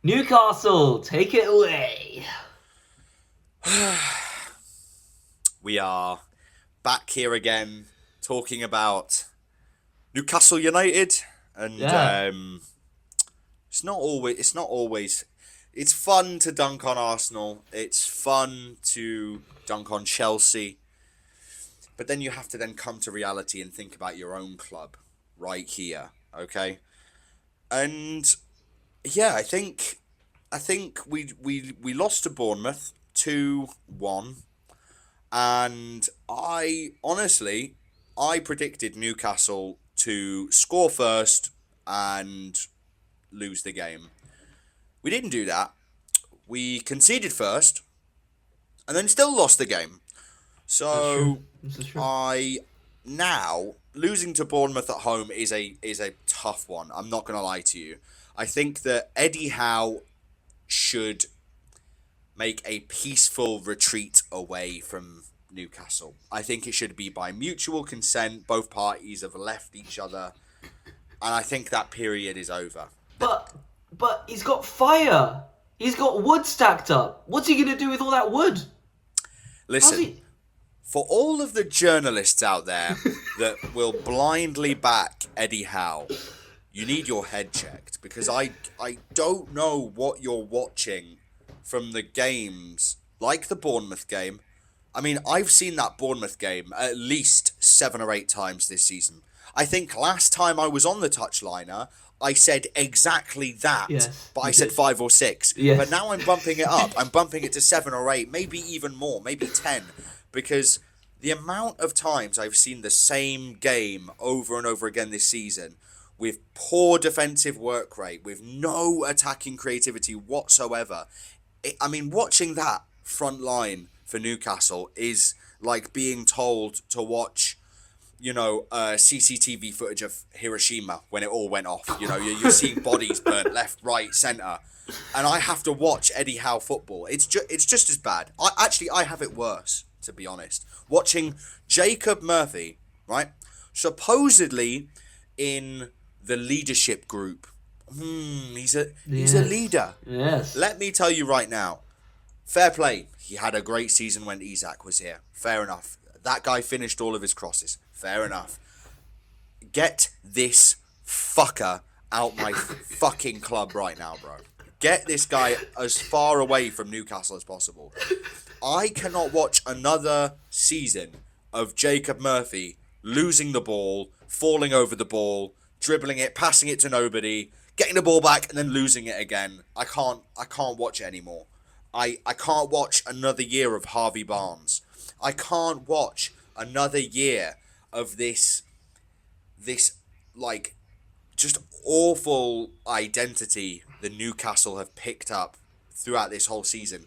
Newcastle, take it away. We are back here again talking about Newcastle United, and Yeah. it's not always. It's fun to dunk on Arsenal. It's fun to dunk on Chelsea, but then you have to then come to reality and think about your own club right here. Okay, and yeah, I think we lost to Bournemouth 2-1. And I predicted Newcastle to score first and lose the game. We didn't do that. We conceded first and then still lost the game. That's true. So This is true. I now losing to Bournemouth at home is a tough one. I'm not gonna lie to you. I think that Eddie Howe should make a peaceful retreat away from Newcastle. I think it should be by mutual consent. Both parties have left each other, and I think that period is over. But but he's got fire. He's got wood stacked up. What's he gonna do with all that wood? How's Listen, he? for all of the journalists out there that will blindly back Eddie Howe, you need your head checked because I don't know what you're watching from the games like the Bournemouth game. I mean, I've seen that Bournemouth game at least 7 or 8 times this season. I think last time I was on the touchliner, I said exactly that, Yes, but you I said did. 5 or 6. But Yes. now I'm bumping it up. I'm bumping it to 7 or 8, maybe even more, maybe 10, because the amount of times I've seen the same game over and over again this season with poor defensive work rate, with no attacking creativity whatsoever. I mean, watching that front line for Newcastle is like being told to watch, CCTV footage of Hiroshima when it all went off. You're seeing bodies burnt left, right, centre. And I have to watch Eddie Howe football. It's just as bad. I have it worse, to be honest. Watching Jacob Murphy, right? Supposedly in the leadership group. He's a Yes. leader. Yes. Let me tell you right now, fair play. He had a great season when Isak was here. Fair enough. That guy finished all of his crosses. Fair enough. Get this fucker out my fucking club right now, bro. Get this guy as far away from Newcastle as possible. I cannot watch another season of Jacob Murphy losing the ball, falling over the ball, dribbling it, passing it to nobody, getting the ball back and then losing it again. I can't watch it anymore. I can't watch another year of Harvey Barnes. I can't watch another year of this like just awful identity the Newcastle have picked up throughout this whole season.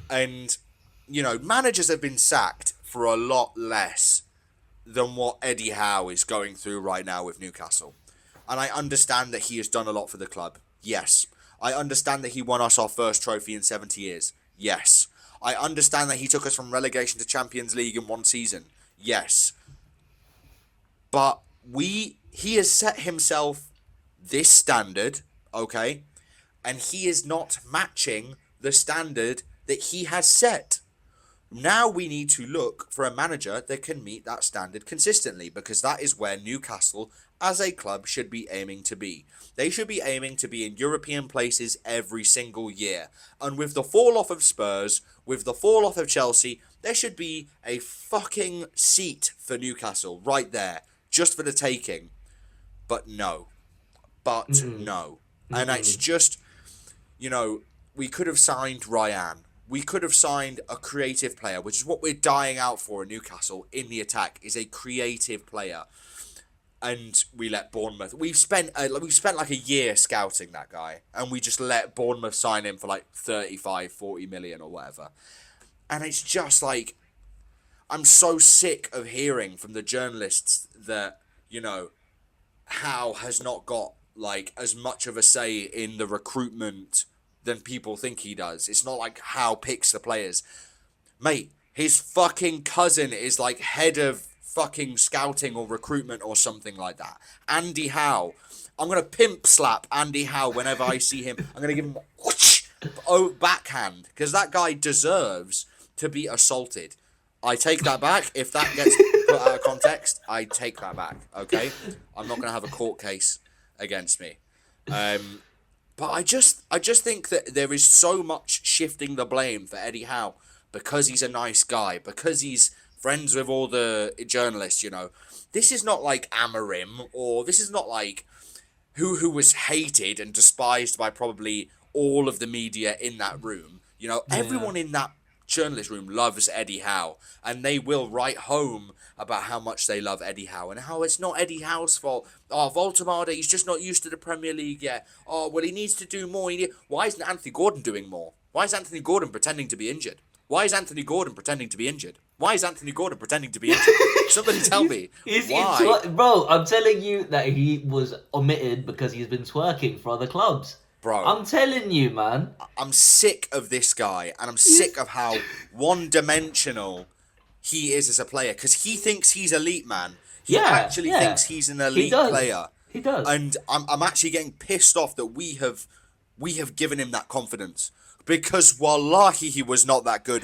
And managers have been sacked for a lot less than what Eddie Howe is going through right now with Newcastle. And I understand that he has done a lot for the club. Yes. I understand that he won us our first trophy in 70 years. Yes. I understand that he took us from relegation to Champions League in one season. Yes. But he has set himself this standard, okay? And he is not matching the standard that he has set. Now we need to look for a manager that can meet that standard consistently because that is where Newcastle as a club should be aiming to be. They should be aiming to be in European places every single year. And with the fall off of Spurs, with the fall off of Chelsea, there should be a fucking seat for Newcastle right there, just for the taking. But no. But no. And it's just, we could have signed Ryan. We could have signed a creative player, which is what we're dying out for in Newcastle in the attack, is a creative player. And we let Bournemouth. We've spent like a year scouting that guy, and we just let Bournemouth sign him for like 35, 40 million or whatever. And it's just like, I'm so sick of hearing from the journalists that, Howe has not got like as much of a say in the recruitment than people think he does. It's not like Howe picks the players. Mate, his fucking cousin is like head of fucking scouting or recruitment or something like that. Andy Howe. I'm going to pimp slap Andy Howe whenever I see him. I'm going to give him backhand, because that guy deserves to be assaulted. I take that back. If that gets put out of context, I take that back. Okay, I'm not going to have a court case against me. But I just think that there is so much shifting the blame for Eddie Howe because he's a nice guy, because he's friends with all the journalists. This is not like Amarim, or this is not like who was hated and despised by probably all of the media in that room. Everyone in that journalist room loves Eddie Howe, and they will write home about how much they love Eddie Howe and how it's not Eddie Howe's fault. Oh, Voltemade, he's just not used to the Premier League yet. Oh, well, he needs to do more. Why isn't Anthony Gordon doing more? Why is Anthony Gordon pretending to be injured? Why is Anthony Gordon pretending to be injured? Why is Anthony Gordon pretending to be injured? Somebody tell me. Why? Bro, I'm telling you that he was omitted because he's been twerking for other clubs. Bro, I'm telling you, man. I'm sick of this guy, and I'm sick of how one-dimensional he is as a player, because he thinks he's elite, man. He actually thinks he's an elite player. He does. And I'm actually getting pissed off that we have given him that confidence. Because wallahi, he was not that good.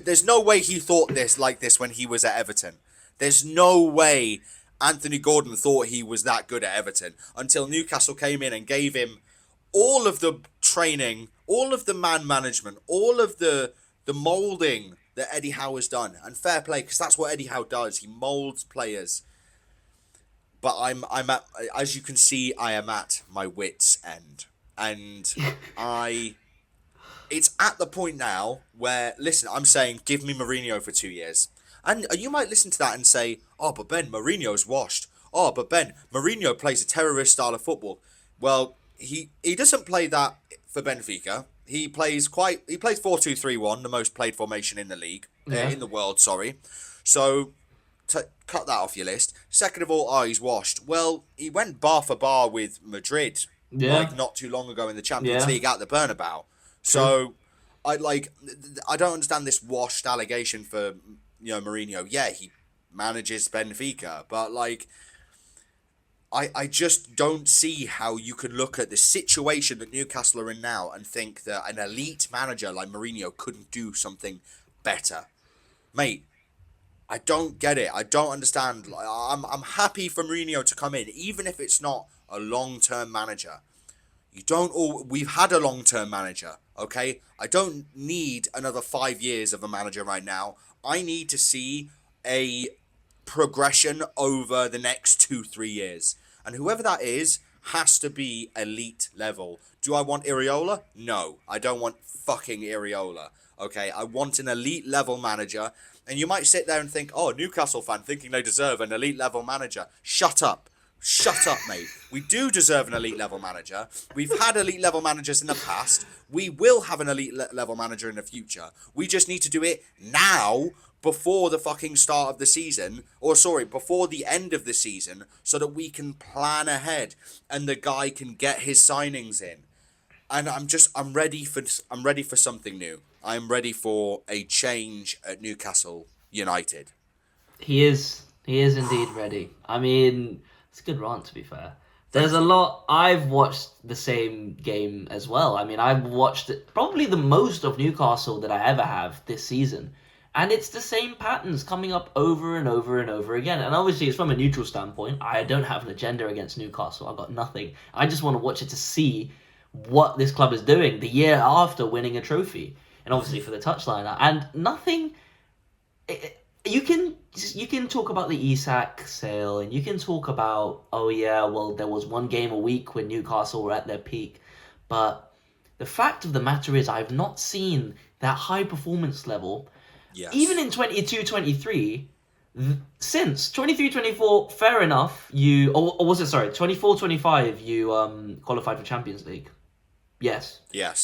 There's no way he thought like this when he was at Everton. There's no way Anthony Gordon thought he was that good at Everton until Newcastle came in and gave him all of the training, all of the man management, all of the moulding that Eddie Howe has done. And fair play, because that's what Eddie Howe does. He moulds players. But I'm at, as you can see, I am at my wit's end. And it's at the point now where, listen, I'm saying, give me Mourinho for 2 years. And you might listen to that and say, oh, but Ben, Mourinho's washed. Oh, but Ben, Mourinho plays a terrorist style of football. Well, he doesn't play that for Benfica. He plays 4-2-3-1, the most played formation in the league, in the world, sorry. So, cut that off your list. Second of all, he's washed. Well, he went bar for bar with Madrid, not too long ago in the Champions League at the Bernabeu. So, I don't understand this washed allegation for, Mourinho. Yeah, he manages Benfica, but I just don't see how you can look at the situation that Newcastle are in now and think that an elite manager like Mourinho couldn't do something better. Mate, I don't get it. I don't understand. I'm happy for Mourinho to come in, even if it's not a long-term manager. We've had a long-term manager, okay? I don't need another 5 years of a manager right now. I need to see a progression over the next 2-3 years. And whoever that is has to be elite level. Do I want Iriola? No, I don't want fucking Iriola. Okay, I want an elite level manager. And you might sit there and think, oh, Newcastle fan thinking they deserve an elite level manager. Shut up. Shut up, mate. We do deserve an elite level manager. We've had elite level managers in the past. We will have an elite level manager in the future. We just need to do it now, before the fucking start of the season, before the end of the season, so that we can plan ahead and the guy can get his signings in. And I'm ready for something new. I'm ready for a change at Newcastle United. He is indeed ready. I mean, it's a good rant, to be fair. There's a lot. I've watched the same game as well. I mean, I've watched probably the most of Newcastle that I ever have this season. And it's the same patterns coming up over and over and over again. And obviously, it's from a neutral standpoint. I don't have an agenda against Newcastle. I've got nothing. I just want to watch it to see what this club is doing the year after winning a trophy. And obviously for the touchline. And nothing... You can talk about the Isak sale, and you can talk about, oh yeah, well, there was one game a week when Newcastle were at their peak. But the fact of the matter is, I've not seen that high performance level... Yes. Even in 22-23, since 23-24, fair enough, or was it, 24-25, you qualified for Champions League? Yes.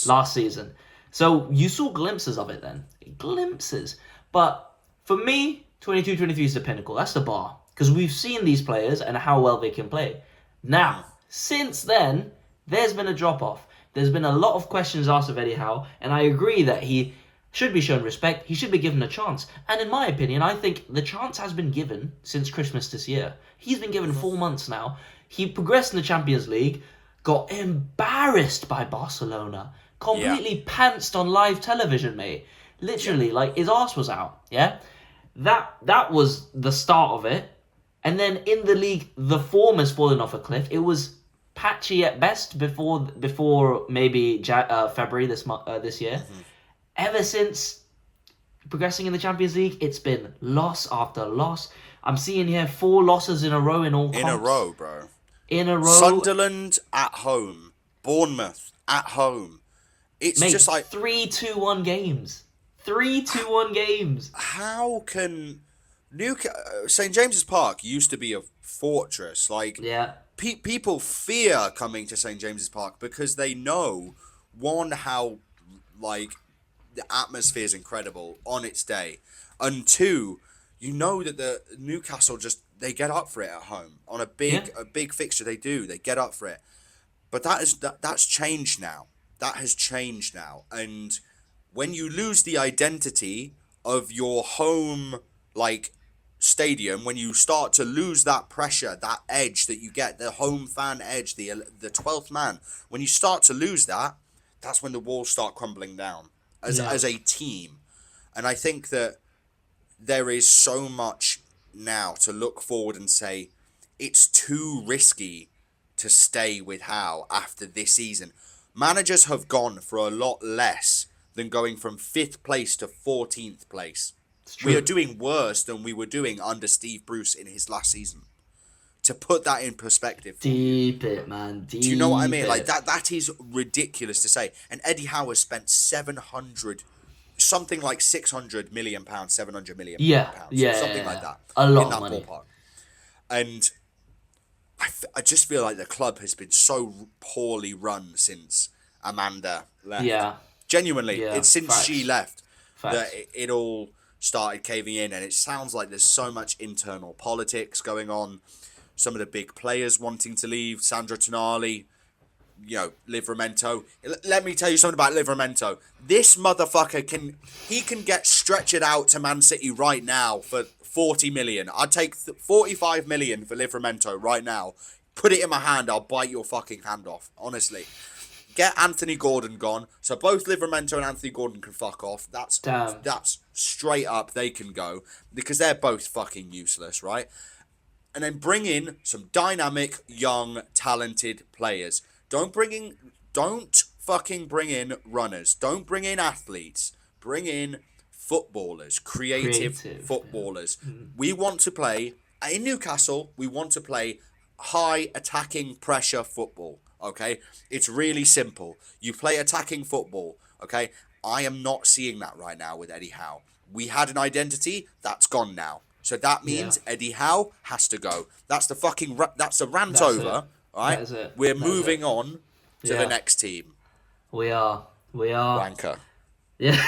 Last season. So you saw glimpses of it then. Glimpses. But for me, 22-23 is the pinnacle. That's the bar. Because we've seen these players and how well they can play. Now, since then, there's been a drop-off. There's been a lot of questions asked of Eddie Howe, and I agree that he should be shown respect. He should be given a chance. And in my opinion, I think the chance has been given since Christmas this year. He's been given 4 months now. He progressed in the Champions League, got embarrassed by Barcelona, completely pantsed on live television, mate. Literally, like his arse was out. Yeah, that was the start of it. And then in the league, the form has fallen off a cliff. It was patchy at best before maybe February this year. Ever since progressing in the Champions League, it's been loss after loss. I'm seeing here 4 losses in a row in all comps. In a row, bro. In a row. Sunderland at home. Bournemouth at home. It's Mate, just like 3-2-1 games. 3-2-1 games. How can St James's Park used to be a fortress? Like, Yeah. People fear coming to St James's Park because they know, one, how like the atmosphere is incredible on its day, and two, you know that the Newcastle they get up for it at home on a big fixture. They get up for it, but that's changed now. That has changed now, and when you lose the identity of your home stadium, when you start to lose that pressure, that edge that you get, the home fan edge, the 12th man, when you start to lose that, that's when the walls start crumbling down as a team. And I think that there is so much now to look forward and say it's too risky to stay with Howe after this season. Managers have gone for a lot less than going from 5th place to 14th place. We are doing worse than we were doing under Steve Bruce in his last season. To put that in perspective. Deep it, man. Deep. Do you know what I mean? Like that is ridiculous to say. And Eddie Howe has spent something like £600 million, £700 million pounds, something like that. A lot in that of money. ballpark. And I just feel like the club has been so poorly run since Amanda left. Yeah. Genuinely, it's since she left that it all started caving in, and it sounds like there's so much internal politics going on. Some of the big players wanting to leave. Sandro Tonali, Livramento. Let me tell you something about Livramento. This motherfucker can get stretched out to Man City right now for 40 million. I'd take 45 million for Livramento right now. Put it in my hand, I'll bite your fucking hand off. Honestly. Get Anthony Gordon gone, so both Livramento and Anthony Gordon can fuck off. That's straight up, they can go, because they're both fucking useless, right? And then bring in some dynamic, young, talented players. Don't fucking bring in runners. Don't bring in athletes. Bring in footballers, creative footballers. We want to play, in Newcastle, we want to play high attacking pressure football. Okay, it's really simple. You play attacking football. Okay, I am not seeing that right now with Eddie Howe. We had an identity that's gone now, so that means Eddie Howe has to go. That's the rant over. All right, that is it. We're moving on to the next team. We are. Wanker. Yeah.